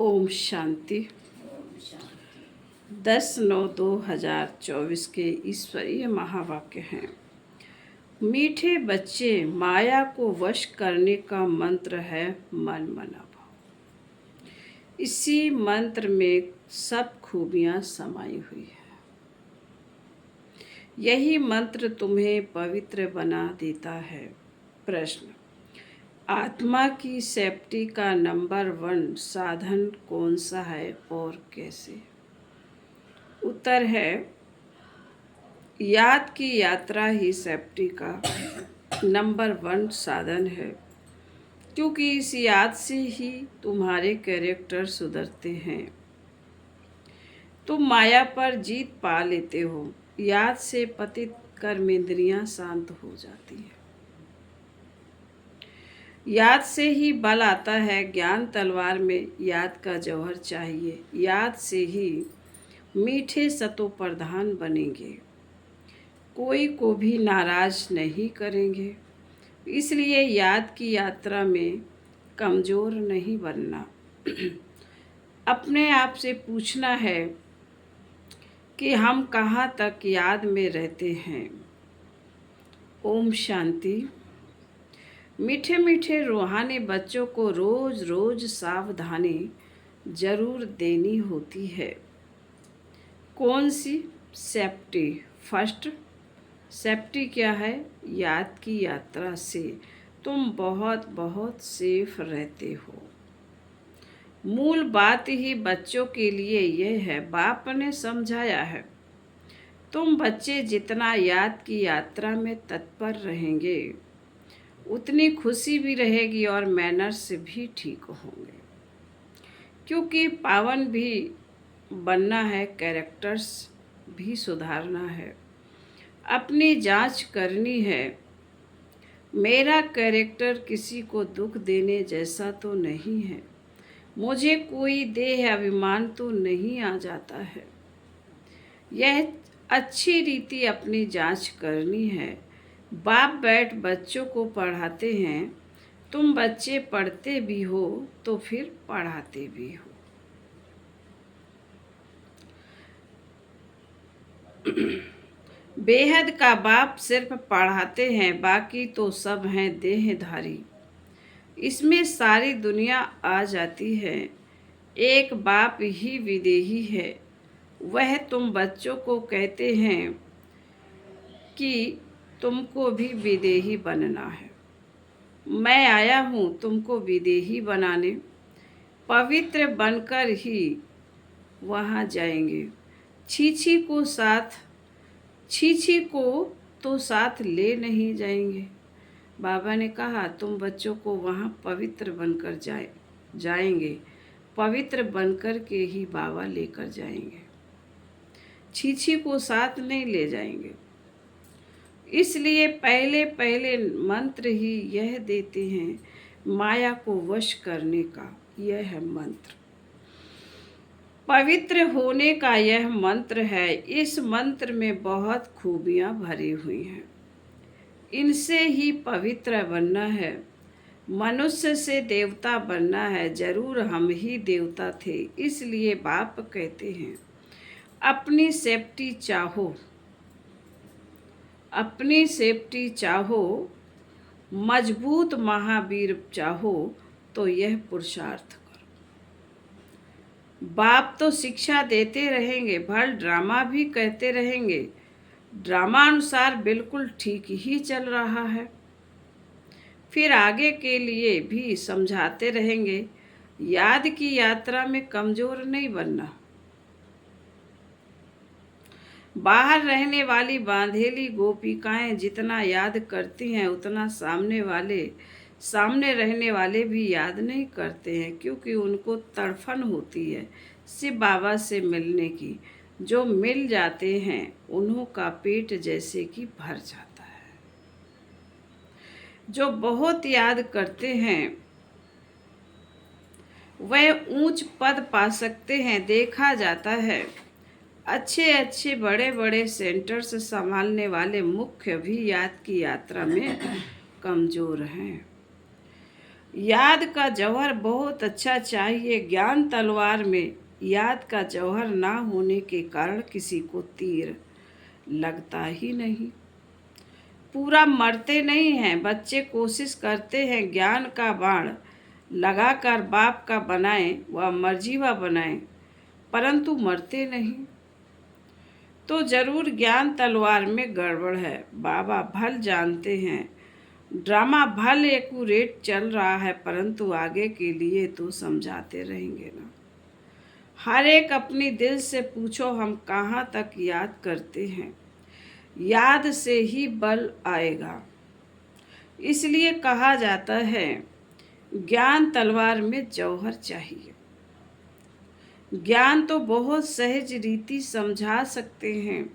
ओम शांति। 10/9/2024 के ईश्वरीय महावाक्य हैं। मीठे बच्चे, माया को वश करने का मंत्र है मन मना भाव। इसी मंत्र में सब खूबियां समाई हुई है। यही मंत्र तुम्हें पवित्र बना देता है। प्रश्न: आत्मा की सेफ्टी का नंबर 1 साधन कौन सा है और कैसे? उत्तर है, याद की यात्रा ही सेफ्टी का नंबर 1 साधन है, क्योंकि इस याद से ही तुम्हारे कैरेक्टर सुधरते हैं। तुम माया पर जीत पा लेते हो। याद से पतित कर्मेंद्रियां शांत हो जाती हैं। याद से ही बल आता है। ज्ञान तलवार में याद का जौहर चाहिए। याद से ही मीठे सतो प्रधान बनेंगे। कोई को भी नाराज नहीं करेंगे। इसलिए याद की यात्रा में कमज़ोर नहीं बनना। अपने आप से पूछना है कि हम कहाँ तक याद में रहते हैं। ओम शांति। मीठे मीठे रूहानी बच्चों को रोज़ रोज़ सावधानी ज़रूर देनी होती है। कौन सी? Safety first. सेफ्टी क्या है? याद की यात्रा से तुम बहुत बहुत सेफ रहते हो। मूल बात ही बच्चों के लिए यह है। बाप ने समझाया है, तुम बच्चे जितना याद की यात्रा में तत्पर रहेंगे, उतनी खुशी भी रहेगी और मैनर्स भी ठीक होंगे। क्योंकि पावन भी बनना है, कैरेक्टर्स भी सुधारना है, अपनी जांच करनी है। मेरा कैरेक्टर किसी को दुख देने जैसा तो नहीं है। मुझे कोई देह अभिमान तो नहीं आ जाता है। यह अच्छी रीति अपनी जांच करनी है। बाप बैठ बच्चों को पढ़ाते हैं। तुम बच्चे पढ़ते भी हो तो फिर पढ़ाते भी हो। बेहद का बाप सिर्फ पढ़ाते हैं, बाकी तो सब हैं देहधारी। इसमें सारी दुनिया आ जाती है। एक बाप ही विदेही है। वह तुम बच्चों को कहते हैं कि तुमको भी विदेही बनना है। मैं आया हूँ तुमको विदेही बनाने। पवित्र बनकर ही वहाँ जाएंगे। छीछी को तो साथ ले नहीं जाएंगे। बाबा ने कहा तुम बच्चों को वहाँ पवित्र बनकर जाएंगे। पवित्र बनकर के ही बाबा लेकर जाएंगे। छीछी को साथ नहीं ले जाएंगे। इसलिए पहले पहले मंत्र ही यह देते हैं, माया को वश करने का यह है मंत्र। पवित्र होने का यह मंत्र है। इस मंत्र में बहुत खूबियाँ भरी हुई हैं। इनसे ही पवित्र बनना है। मनुष्य से देवता बनना है। जरूर हम ही देवता थे। इसलिए बाप कहते हैं, अपनी सेफ्टी चाहो, अपनी सेफ्टी चाहो, मजबूत महावीर चाहो तो यह पुरुषार्थ करो। बाप तो शिक्षा देते रहेंगे, भल ड्रामा भी कहते रहेंगे। ड्रामा अनुसार बिल्कुल ठीक ही चल रहा है। फिर आगे के लिए भी समझाते रहेंगे। याद की यात्रा में कमज़ोर नहीं बनना। बाहर रहने वाली बांधेली गोपिकाएं जितना याद करती हैं, उतना सामने रहने वाले भी याद नहीं करते हैं, क्योंकि उनको तड़फन होती है शिव बाबा से मिलने की। जो मिल जाते हैं उन्हों का पेट जैसे कि भर जाता है। जो बहुत याद करते हैं वह ऊंच पद पा सकते हैं। देखा जाता है अच्छे अच्छे बड़े बड़े सेंटर्स संभालने वाले मुख्य भी याद की यात्रा में कमज़ोर हैं। याद का जौहर बहुत अच्छा चाहिए, ज्ञान तलवार में याद का जौहर ना होने के कारण किसी को तीर लगता ही नहीं। पूरा मरते नहीं हैं बच्चे, कोशिश करते हैं ज्ञान का बाण लगाकर बाप का बनाएं व मर्जीवा बनाएं, परंतु मरते नहीं। तो जरूर ज्ञान तलवार में गड़बड़ है। बाबा भल जानते हैं ड्रामा भल एक्यूरेट चल रहा है, परंतु आगे के लिए तो समझाते रहेंगे ना। हर एक अपनी दिल से पूछो हम कहाँ तक याद करते हैं, याद से ही बल आएगा। इसलिए कहा जाता है ज्ञान तलवार में जौहर चाहिए। ज्ञान तो बहुत सहज रीति समझा सकते हैं,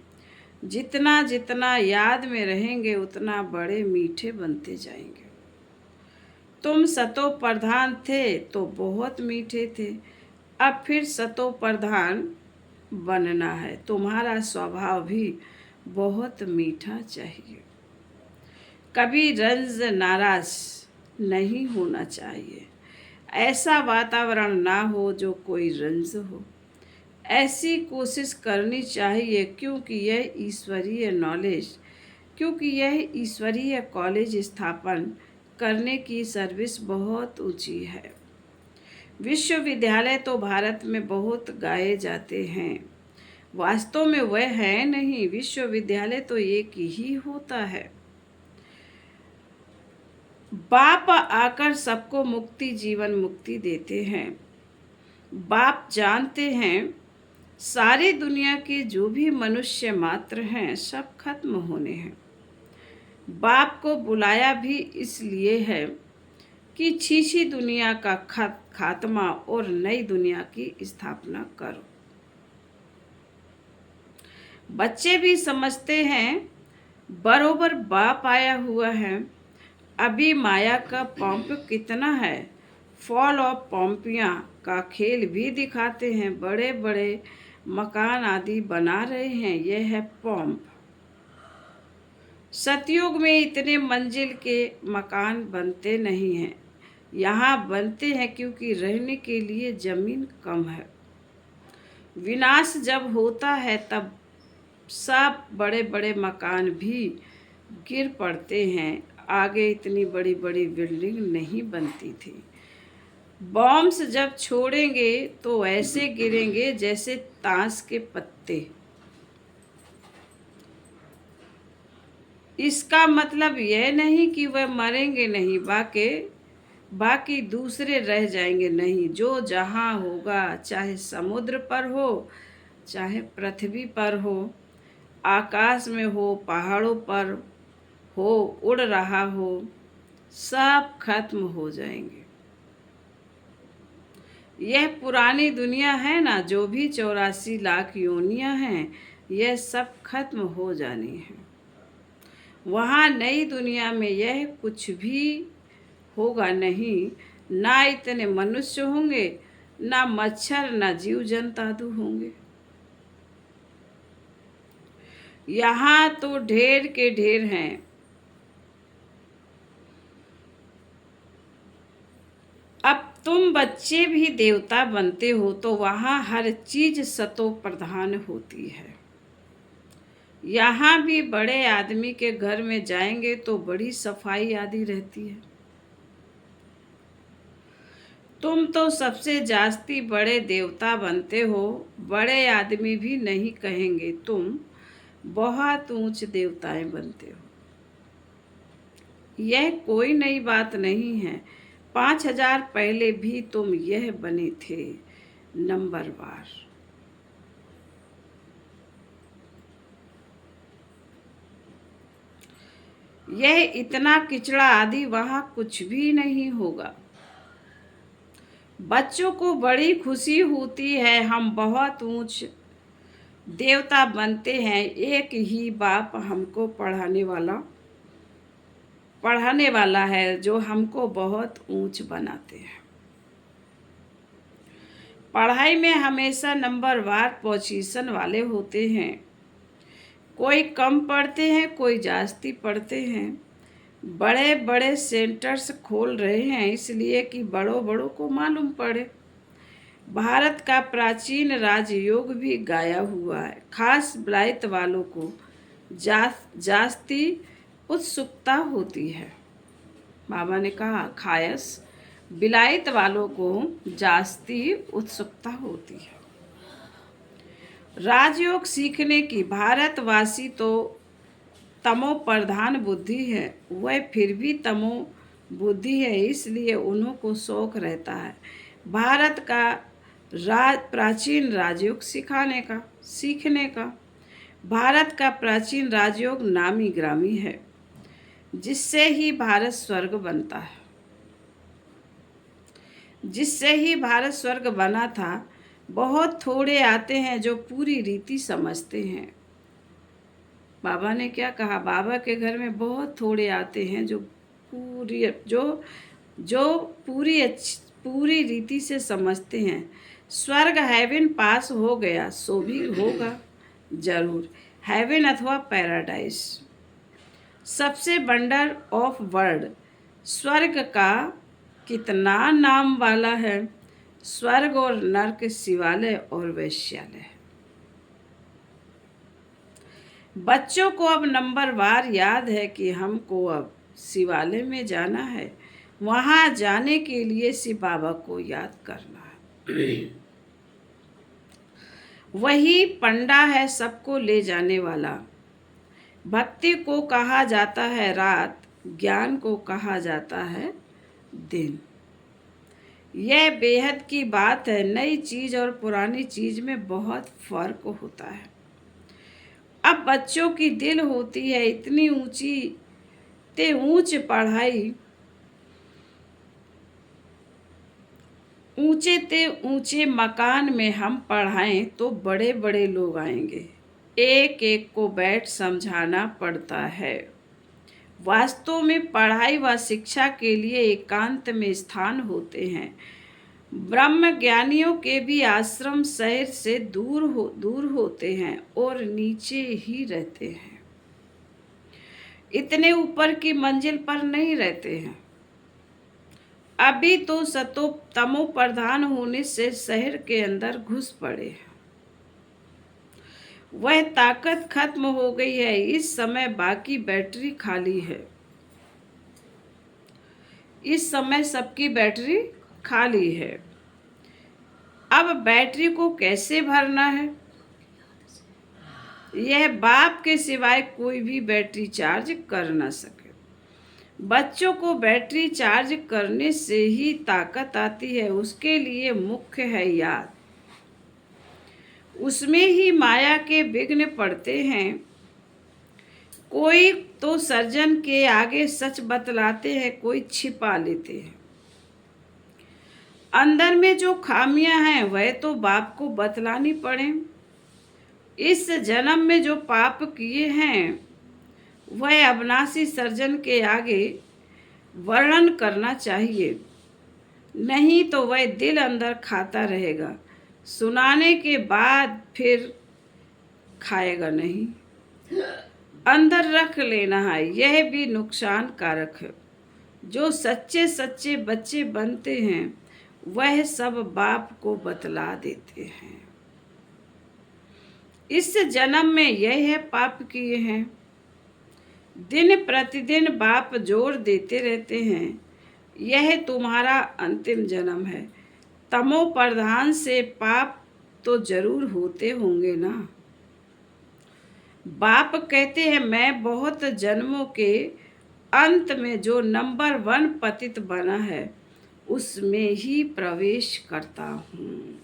जितना जितना याद में रहेंगे उतना बड़े मीठे बनते जाएंगे। तुम सतो प्रधान थे तो बहुत मीठे थे, अब फिर सतो प्रधान बनना है। तुम्हारा स्वभाव भी बहुत मीठा चाहिए। कभी रंज नाराज नहीं होना चाहिए। ऐसा वातावरण ना हो जो कोई रंज हो। ऐसी कोशिश करनी चाहिए क्योंकि यह ईश्वरीय कॉलेज स्थापन करने की सर्विस बहुत ऊंची है। विश्वविद्यालय तो भारत में बहुत गाए जाते हैं, वास्तव में वह है नहीं। विश्वविद्यालय तो एक ही होता है। बाप आकर सबको मुक्ति जीवन मुक्ति देते हैं। बाप जानते हैं सारी दुनिया के जो भी मनुष्य मात्र हैं सब खत्म होने हैं। बाप को बुलाया भी इसलिए है कि छीछी दुनिया का खात्मा और नई दुनिया की स्थापना करो। बच्चे भी समझते हैं बरोबर बाप आया हुआ है। अभी माया का पंप कितना है, फॉल ऑफ पंपियाँ का खेल भी दिखाते हैं। बड़े बड़े मकान आदि बना रहे हैं, यह है पंप। सतयुग में इतने मंजिल के मकान बनते नहीं हैं, यहाँ बनते हैं क्योंकि रहने के लिए जमीन कम है। विनाश जब होता है तब सब बड़े बड़े मकान भी गिर पड़ते हैं। आगे इतनी बड़ी बड़ी बिल्डिंग नहीं बनती थी। बॉम्ब्स जब छोड़ेंगे तो ऐसे गिरेंगे जैसे ताश के पत्ते। इसका मतलब यह नहीं कि वह मरेंगे नहीं, बाकी दूसरे रह जाएंगे नहीं। जो जहाँ होगा, चाहे समुद्र पर हो चाहे पृथ्वी पर हो, आकाश में हो पहाड़ों पर हो, उड़ रहा हो, सब खत्म हो जाएंगे। यह पुरानी दुनिया है ना, जो भी 84 लाख योनियां हैं, यह सब खत्म हो जानी है। वहाँ नई दुनिया में यह कुछ भी होगा नहीं। ना इतने मनुष्य होंगे, ना मच्छर, ना जीव जंतु होंगे। यहाँ तो ढेर के ढेर हैं। अब तुम बच्चे भी देवता बनते हो तो वहाँ हर चीज सतो प्रधान होती है। यहाँ भी बड़े आदमी के घर में जाएंगे तो बड़ी सफाई आदि रहती है। तुम तो सबसे जास्ती बड़े देवता बनते हो। बड़े आदमी भी नहीं कहेंगे, तुम बहुत ऊंच देवताएं बनते हो। यह कोई नई बात नहीं है। 5000 पहले भी तुम यह बने थे, नंबरवार। यह इतना किचड़ा आदि वहाँ कुछ भी नहीं होगा। बच्चों को बड़ी खुशी होती है, हम बहुत ऊंच देवता बनते हैं। एक ही बाप हमको पढ़ाने वाला है जो हमको बहुत ऊंच बनाते हैं। पढ़ाई में हमेशा नंबरवार पोजीशन वाले होते हैं। कोई कम पढ़ते हैं, कोई जास्ती पढ़ते हैं, बड़े बड़े सेंटर्स खोल रहे हैं इसलिए कि बड़ों बड़ों को मालूम पड़े। भारत का प्राचीन राजयोग भी गाया हुआ है। खास विलायत वालों को जास्ती उत्सुकता होती है। बाबा ने कहा खास विलायत वालों को जास्ती उत्सुकता होती है राजयोग सीखने की। भारतवासी तो तमो प्रधान बुद्धि है, वह फिर भी तमो बुद्धि है, इसलिए उन्हों को शौक रहता है भारत का प्राचीन राजयोग सीखने का। भारत का प्राचीन राजयोग नामी ग्रामी है, जिससे ही भारत स्वर्ग बनता है, जिससे ही भारत स्वर्ग बना था। बहुत थोड़े आते हैं जो पूरी रीति समझते हैं। बाबा ने क्या कहा? बाबा के घर में बहुत थोड़े आते हैं जो पूरी रीति से समझते हैं। स्वर्ग हेवन पास हो गया सो भी होगा जरूर। हेवन अथवा पैराडाइज सबसे वंडर ऑफ वर्ल्ड। स्वर्ग का कितना नाम वाला है। स्वर्ग और नरक, शिवालय और वैश्यालय। बच्चों को अब नंबर वार याद है कि हमको अब शिवालय में जाना है। वहाँ जाने के लिए शिव बाबा को याद करना है। वही पंडा है सबको ले जाने वाला। भक्ति को कहा जाता है रात, ज्ञान को कहा जाता है दिन। यह बेहद की बात है। नई चीज और पुरानी चीज में बहुत फर्क होता है। अब बच्चों की दिल होती है इतनी ऊंची ते ऊंच पढ़ाई, ऊंचे ते ऊंचे मकान में हम पढ़ाएं तो बड़े बड़े लोग आएंगे। एक एक को बैठ समझाना पड़ता है। वास्तव में पढ़ाई व शिक्षा के लिए एकांत में स्थान होते हैं। ब्रह्म ज्ञानियों के भी आश्रम शहर से दूर होते हैं और नीचे ही रहते हैं। इतने ऊपर की मंजिल पर नहीं रहते हैं। अभी तो सतो तमो प्रधान होने से शहर के अंदर घुस पड़े हैं। वह ताकत खत्म हो गई है। इस समय बाकी बैटरी खाली है। इस समय सबकी बैटरी खाली है। अब बैटरी को कैसे भरना है? यह बाप के सिवाय कोई भी बैटरी चार्ज कर ना सके। बच्चों को बैटरी चार्ज करने से ही ताकत आती है। उसके लिए मुख्य है याद। उसमें ही माया के विघ्न पड़ते हैं। कोई तो सर्जन के आगे सच बतलाते हैं, कोई छिपा लेते हैं। अंदर में जो खामियां हैं वह तो बाप को बतलानी पड़े। इस जन्म में जो पाप किए हैं वह अविनाशी सर्जन के आगे वर्णन करना चाहिए, नहीं तो वह दिल अंदर खाता रहेगा। सुनाने के बाद फिर खाएगा नहीं, अंदर रख लेना है। यह भी नुकसान कारक है। जो सच्चे सच्चे बच्चे बनते हैं वह सब बाप को बतला देते हैं। इस जन्म में यह पाप किए हैं। दिन प्रतिदिन बाप जोर देते रहते हैं, यह तुम्हारा अंतिम जन्म है। तमो प्रधान से पाप तो जरूर होते होंगे ना। बाप कहते हैं मैं बहुत जन्मों के अंत में जो नंबर 1 पतित बना है उसमें ही प्रवेश करता हूँ,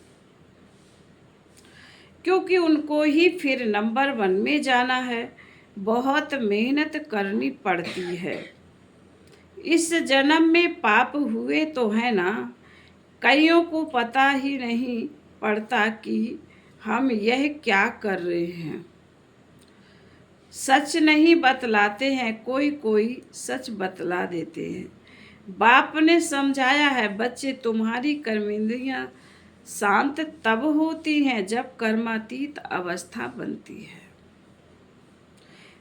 क्योंकि उनको ही फिर नंबर 1 में जाना है। बहुत मेहनत करनी पड़ती है। इस जन्म में पाप हुए तो है ना। कईयों को पता ही नहीं पड़ता कि हम यह क्या कर रहे हैं। सच नहीं बतलाते हैं, कोई कोई सच बतला देते हैं। बाप ने समझाया है बच्चे तुम्हारी कर्मेंद्रियां शांत तब होती हैं जब कर्मातीत अवस्था बनती है।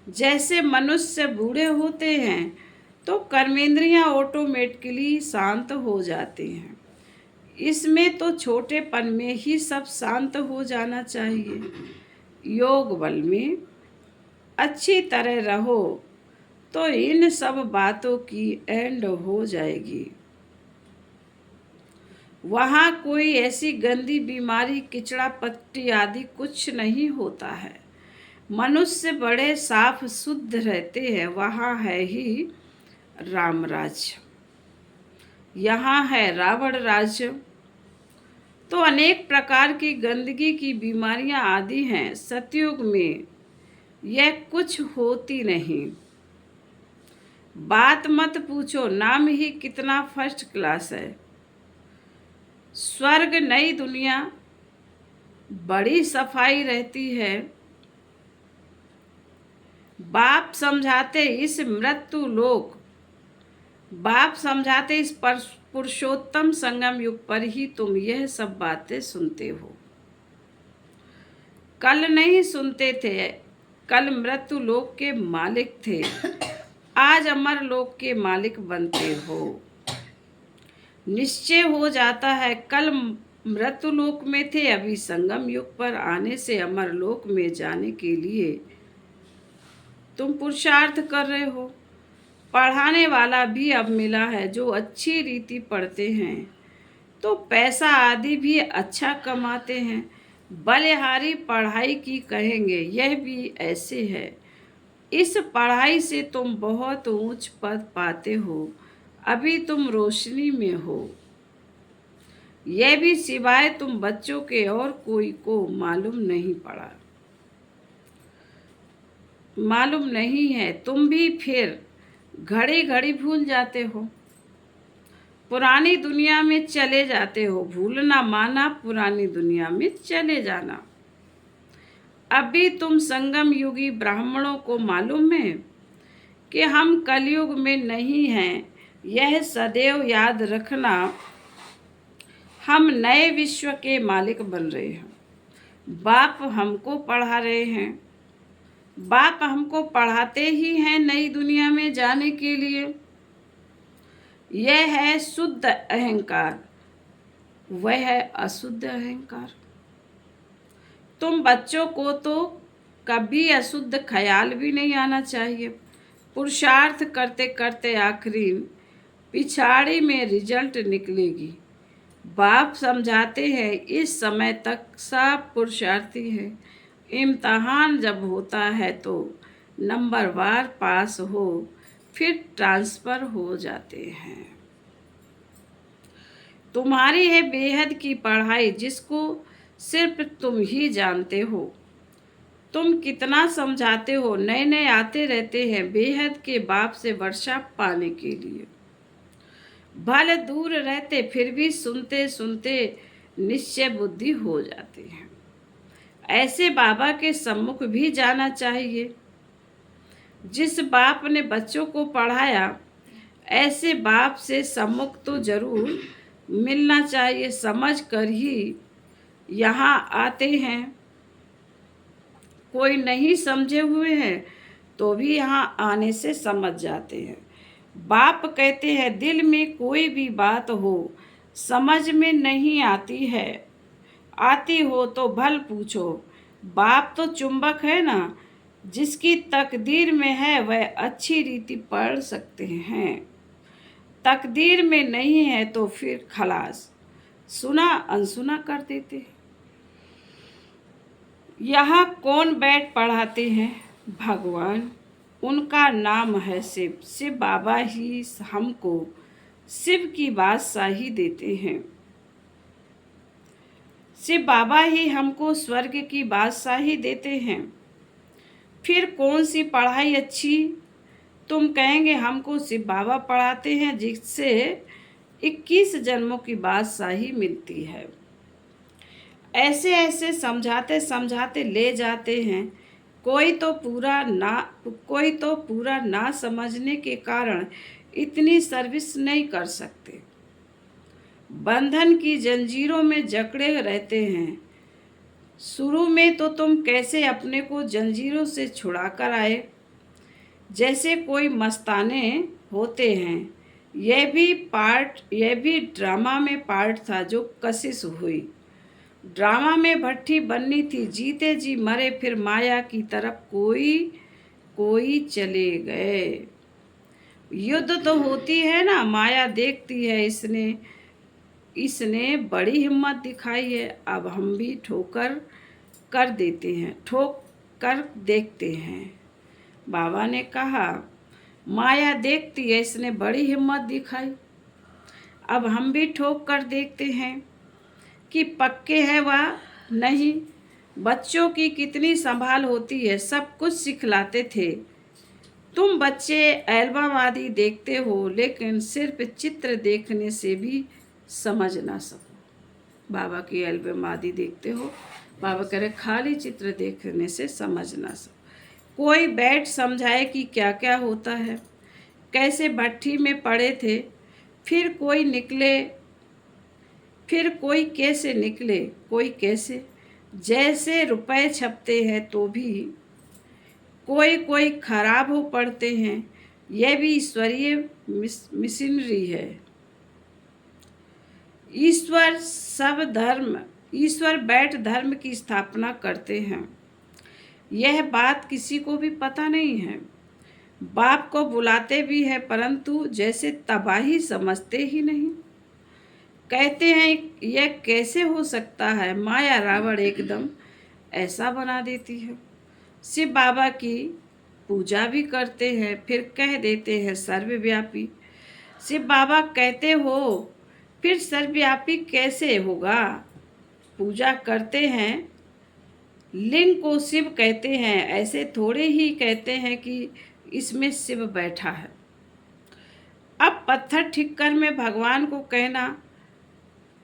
जैसे मनुष्य बूढ़े होते हैं तो कर्मेंद्रियां ऑटोमेटिकली शांत हो जाते हैं। इसमें तो छोटेपन में ही सब शांत हो जाना चाहिए। योग बल में अच्छी तरह रहो तो इन सब बातों की एंड हो जाएगी। वहाँ कोई ऐसी गंदी बीमारी, किचड़ा पट्टी आदि कुछ नहीं होता है। मनुष्य बड़े साफ शुद्ध रहते हैं। वहाँ है ही राम राज्य, यहाँ है रावण राज्य। तो अनेक प्रकार की गंदगी की बीमारियां आदि हैं। सतयुग में यह कुछ होती नहीं। बात मत पूछो, नाम ही कितना फर्स्ट क्लास है। स्वर्ग नई दुनिया बड़ी सफाई रहती है। बाप समझाते इस मृत्यु लोक, बाप समझाते इस पुरुषोत्तम संगम युग पर ही तुम यह सब बातें सुनते हो। कल नहीं सुनते थे। कल मृत्यु लोक के मालिक थे, आज अमर लोक के मालिक बनते हो। निश्चय हो जाता है कल मृत्यु लोक में थे, अभी संगम युग पर आने से अमर लोक में जाने के लिए तुम पुरुषार्थ कर रहे हो। पढ़ाने वाला भी अब मिला है जो अच्छी रीति पढ़ते हैं तो पैसा आदि भी अच्छा कमाते हैं। बलिहारी पढ़ाई की कहेंगे, यह भी ऐसे है। इस पढ़ाई से तुम बहुत ऊंच पद पाते हो। अभी तुम रोशनी में हो। यह भी सिवाय तुम बच्चों के और कोई को मालूम नहीं है। तुम भी फिर घड़ी घड़ी भूल जाते हो, पुरानी दुनिया में चले जाते हो। भूलना माना पुरानी दुनिया में चले जाना। अभी तुम संगम युगी ब्राह्मणों को मालूम है कि हम कलयुग में नहीं हैं। यह सदैव याद रखना। हम नए विश्व के मालिक बन रहे हैं। बाप हमको पढ़ा रहे हैं। बाप हमको पढ़ाते ही हैं नई दुनिया में जाने के लिए। यह है शुद्ध अहंकार, वह है अशुद्ध अहंकार। तुम बच्चों को तो कभी अशुद्ध ख्याल भी नहीं आना चाहिए। पुरुषार्थ करते करते आखिरी पिछाड़ी में रिजल्ट निकलेगी। बाप समझाते हैं इस समय तक सब पुरुषार्थी है। इम्तहान जब होता है तो नंबरवार पास हो, फिर ट्रांसफ़र हो जाते हैं। तुम्हारी है बेहद की पढ़ाई, जिसको सिर्फ तुम ही जानते हो। तुम कितना समझाते हो। नए नए आते रहते हैं बेहद के बाप से वर्षा पाने के लिए। भले दूर रहते फिर भी सुनते सुनते निश्चय बुद्धि हो जाते हैं। ऐसे बाबा के सम्मुख भी जाना चाहिए। जिस बाप ने बच्चों को पढ़ाया, ऐसे बाप से सम्मुख तो जरूर मिलना चाहिए। समझ कर ही यहाँ आते हैं। कोई नहीं समझे हुए हैं तो भी यहाँ आने से समझ जाते हैं। बाप कहते हैं दिल में कोई भी बात हो समझ में नहीं आती है, आती हो तो भल पूछो। बाप तो चुंबक है ना, जिसकी तकदीर में है वह अच्छी रीति पढ़ सकते हैं। तकदीर में नहीं है तो फिर खलास, सुना अनसुना कर देते हैं। यहाँ कौन बैठ पढ़ाते हैं? भगवान, उनका नाम है शिव। शिव बाबा ही हमको शिव की बादशाही देते हैं। शिव बाबा ही हमको स्वर्ग की बादशाही देते हैं। फिर कौन सी पढ़ाई अच्छी? तुम कहेंगे हमको शिव बाबा पढ़ाते हैं जिससे 21 जन्मों की बादशाही मिलती है। ऐसे ऐसे समझाते समझाते ले जाते हैं। कोई तो पूरा ना समझने के कारण इतनी सर्विस नहीं कर सकते। बंधन की जंजीरों में जकड़े रहते हैं। शुरू में तो तुम कैसे अपने को जंजीरों से छुड़ा कर आए, जैसे कोई मस्ताने होते हैं। यह भी ड्रामा में पार्ट था जो कशिश हुई। ड्रामा में भट्टी बननी थी, जीते जी मरे फिर माया की तरफ कोई कोई चले गए। युद्ध तो होती है ना, माया देखती है, इसने इसने बड़ी हिम्मत दिखाई है, अब हम भी ठोक कर देखते हैं। बाबा ने कहा, माया देखती है, इसने बड़ी हिम्मत दिखाई, अब हम भी ठोक कर देखते हैं कि पक्के हैं वह नहीं। बच्चों की कितनी संभाल होती है, सब कुछ सिखलाते थे। तुम बच्चे एल्बम आदि देखते हो, लेकिन सिर्फ चित्र देखने से भी समझ ना सको। बाबा की एल्बम आदि देखते हो, बाबा कह रहे खाली चित्र देखने से समझ ना सको। कोई बैठ समझाए कि क्या क्या होता है, कैसे भट्टी में पड़े थे, फिर कोई कैसे निकले, कोई कैसे, जैसे रुपए छपते हैं तो भी कोई खराब हो पड़ते हैं। यह भी ईश्वरीय मिशनरी है। ईश्वर बैठ धर्म की स्थापना करते हैं। यह बात किसी को भी पता नहीं है। बाप को बुलाते भी है, परंतु जैसे तबाही समझते ही नहीं। कहते हैं यह कैसे हो सकता है, माया रावण एकदम ऐसा बना देती है। शिव बाबा की पूजा भी करते हैं, फिर कह देते हैं सर्वव्यापी। शिव बाबा कहते हो, फिर सर्वव्यापी कैसे होगा? पूजा करते हैं, लिंग को शिव कहते हैं, ऐसे थोड़े ही कहते हैं कि इसमें शिव बैठा है। अब पत्थर ठिक्कर में भगवान को कहना,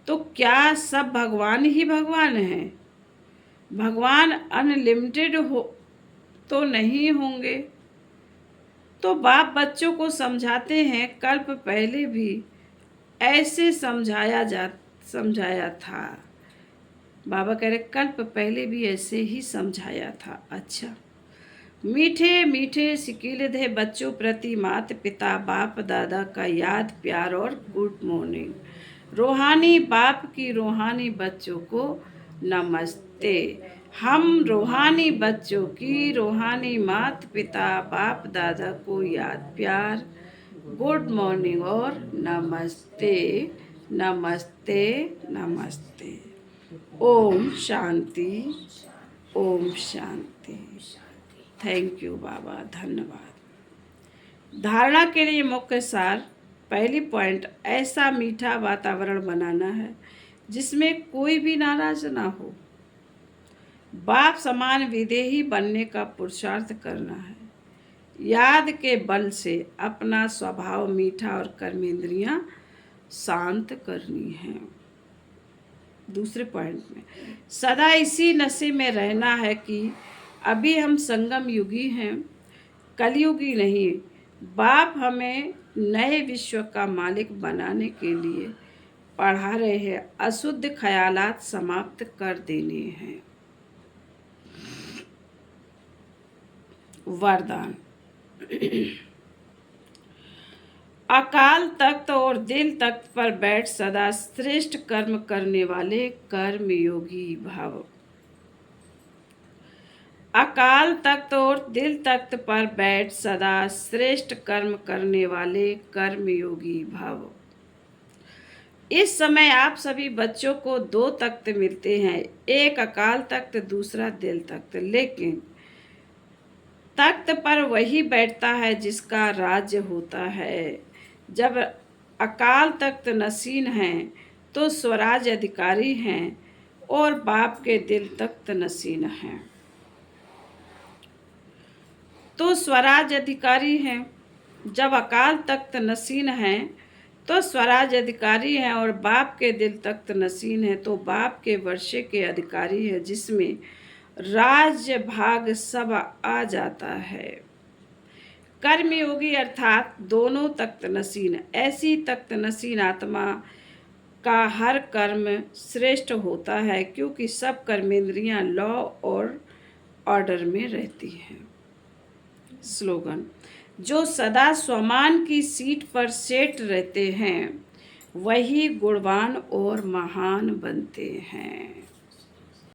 तो क्या सब भगवान ही भगवान हैं? भगवान अनलिमिटेड हो तो नहीं होंगे। तो बाप बच्चों को समझाते हैं, कल्प पहले भी ऐसे समझाया था। बाबा कह रहे कल्प पहले भी ऐसे ही समझाया था। अच्छा, मीठे मीठे सिकीलधे बच्चों प्रति माता पिता बाप दादा का याद प्यार और गुड मॉर्निंग। रूहानी बाप की रूहानी बच्चों को नमस्ते। हम रूहानी बच्चों की रूहानी माता पिता बाप दादा को याद प्यार, गुड मॉर्निंग और नमस्ते नमस्ते नमस्ते। ओम शांति, ओम शांति। थैंक यू बाबा, धन्यवाद। धारणा के लिए मुख्य सार, पहली पॉइंट, ऐसा मीठा वातावरण बनाना है जिसमें कोई भी नाराज ना हो। बाप समान विदेही बनने का पुरुषार्थ करना है। याद के बल से अपना स्वभाव मीठा और कर्मेंद्रियां शांत करनी है। दूसरे पॉइंट में, सदा इसी नशे में रहना है कि अभी हम संगम युगी हैं, कलयुगी नहीं। बाप हमें नए विश्व का मालिक बनाने के लिए पढ़ा रहे हैं। अशुद्ध ख्यालात समाप्त कर देने हैं। वरदान। अकाल तख्त और दिल तख्त पर बैठ सदा श्रेष्ठ कर्म करने वाले कर्मयोगी भव। अकाल तख्त और दिल तख्त पर बैठ सदा श्रेष्ठ कर्म करने वाले कर्मयोगी भव। इस समय आप सभी बच्चों को दो तख्त मिलते हैं, एक अकाल तख्त, दूसरा दिल तख्त। लेकिन तख्त पर वही बैठता है जिसका राज्य होता है। जब अकाल तख्त नसीन हैं तो स्वराज अधिकारी हैं, और बाप के दिल तख्त नसीन हैं तो स्वराज अधिकारी हैं। जब अकाल तख्त नसीन हैं तो स्वराज अधिकारी हैं, और बाप के दिल तख्त नसीन हैं तो बाप के वर्षे के अधिकारी हैं, जिसमें राज्य भाग सब आ जाता है। कर्मयोगी अर्थात दोनों तख्त नसीन। ऐसी तख्त नसीन आत्मा का हर कर्म श्रेष्ठ होता है, क्योंकि सब कर्मेंद्रियां लॉ और ऑर्डर में रहती हैं। स्लोगन। जो सदा स्वमान की सीट पर सेट रहते हैं वही गुणवान और महान बनते हैं।